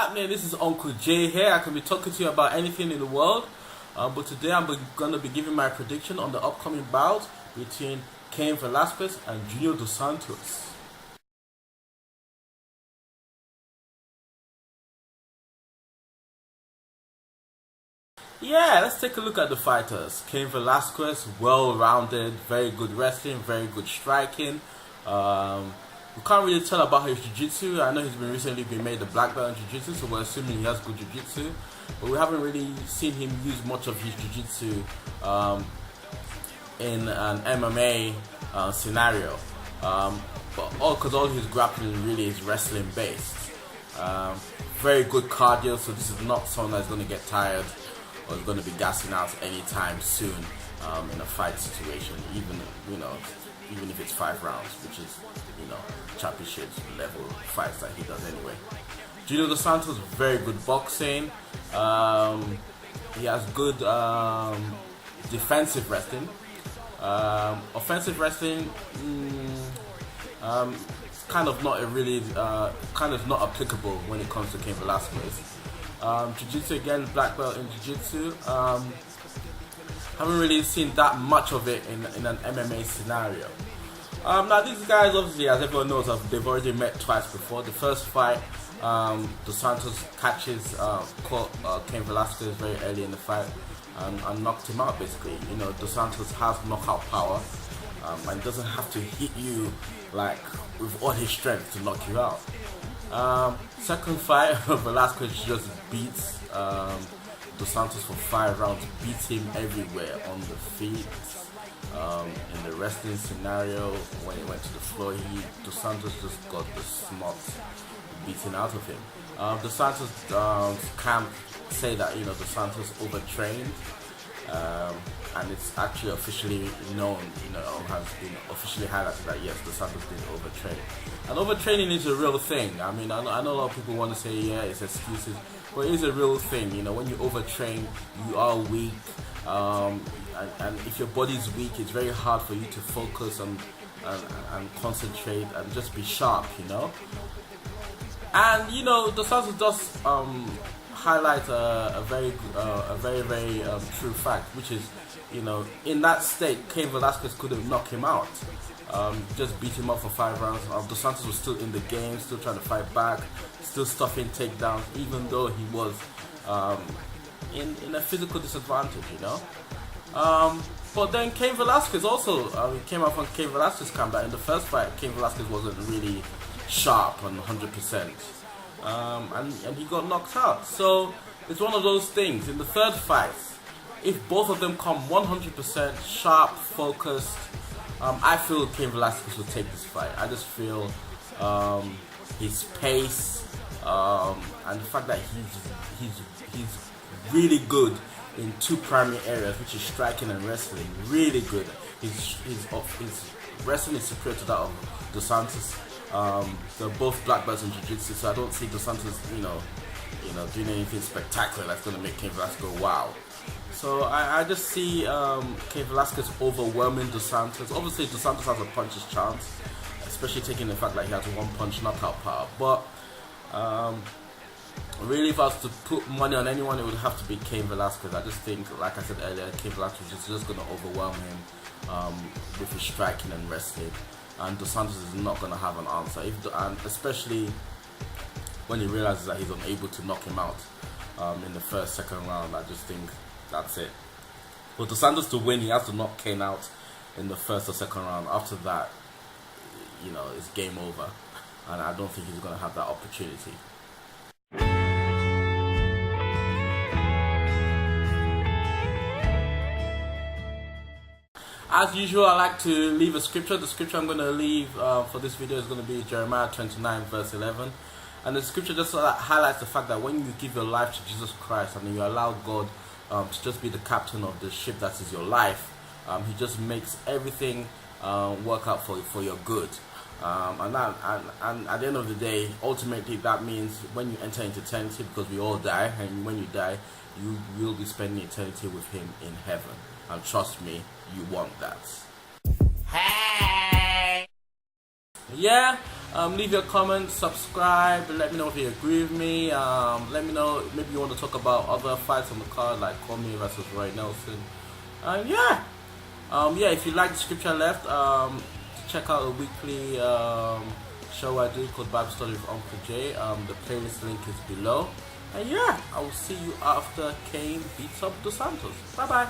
happening? This is Uncle J here. I can be talking to you about anything in the world, but today I'm going to be giving my prediction on the upcoming bout between Cain Velasquez and Junior Dos Santos. Yeah, let's take a look at the fighters. Cain Velasquez, well-rounded, very good wrestling, very good striking. We can't really tell about his jiu-jitsu. I know he's recently been made a black belt in jiu-jitsu, so we're assuming he has good jiu-jitsu. But we haven't really seen him use much of his jiu-jitsu in an MMA scenario. Because all his grappling really is wrestling based. Very good cardio, so this is not someone that's going to get tired or is going to be gassing out anytime soon in a fight situation, even if it's 5 rounds, which is, championship level fights that he does anyway. Junior Dos Santos, very good boxing. He has good defensive wrestling. Offensive wrestling, kind of not applicable when it comes to Cain Velasquez. Jiu-jitsu again, black belt in jiu-jitsu. Haven't really seen that much of it in an MMA scenario. Now these guys, obviously, as everyone knows, they've already met twice before. The first fight, Dos Santos caught Cain Velasquez very early in the fight and knocked him out basically. Dos Santos has knockout power and doesn't have to hit you like with all his strength to knock you out. Second fight, Velasquez just beats Dos Santos for 5 rounds, beats him everywhere on the feet. In the wrestling scenario, when he went to the floor, Dos Santos just got the smut beaten out of him. Dos Santos camp say that Dos Santos overtrained, and it's actually officially known, has been officially highlighted that yes, Dos Santos did overtrain. And overtraining is a real thing. I mean, I know a lot of people want to say yeah, it's excuses, but it is a real thing. When you overtrain, you are weak. And if your body's weak, it's very hard for you to focus and concentrate and just be sharp, And Dos Santos does highlight a very true fact, which is in that state, Cain Velasquez couldn't knock him out. Just beat him up for 5 rounds. Dos Santos was still in the game, still trying to fight back, still stuffing takedowns, even though he was in a physical disadvantage, But then Cain Velasquez also came up on Cain Velasquez camp that in the first fight, Cain Velasquez wasn't really sharp and 100%, and he got knocked out. So it's one of those things. In the third fight, if both of them come 100% sharp, focused, I feel Cain Velasquez will take this fight. I just feel his pace and the fact that he's really good in 2 primary areas, which is striking and wrestling. Really good. His wrestling is superior to that of Dos Santos. They're both black belts in jiu-jitsu, so I don't see Dos Santos, doing anything spectacular that's going to make Cain Velasquez go wow. So I just see Cain Velasquez overwhelming Dos Santos. Obviously, Dos Santos has a puncher's chance, especially taking the fact that he has 1-punch knockout power. But really, if I was to put money on anyone, it would have to be Cain Velasquez. I just think, like I said earlier, Cain Velasquez is just going to overwhelm him with his striking and wrestling. And Dos Santos is not going to have an answer. And especially when he realizes that he's unable to knock him out in the first, second round, I just think that's it. But Dos Santos to win, he has to knock Cain out in the first or second round. After that, it's game over. And I don't think he's going to have that opportunity. As usual, I like to leave a scripture. The scripture I'm going to leave for this video is going to be Jeremiah 29 verse 11. And the scripture just highlights the fact that when you give your life to Jesus Christ and you allow God to just be the captain of the ship that is your life, He just makes everything work out for your good. And at the end of the day, ultimately that means when you enter into eternity, because we all die, and when you die, you will be spending eternity with Him in heaven. And trust me, you want that. Hey! Yeah, Leave your comments, subscribe, let me know if you agree with me. Let me know, maybe you want to talk about other fights on the card like Cormier versus Roy Nelson. Yeah, if you like the scripture left, check out a weekly show I do called Bible Study with Uncle Jay. The playlist link is below. And yeah, I will see you after Cain beats up Dos Santos. Bye bye.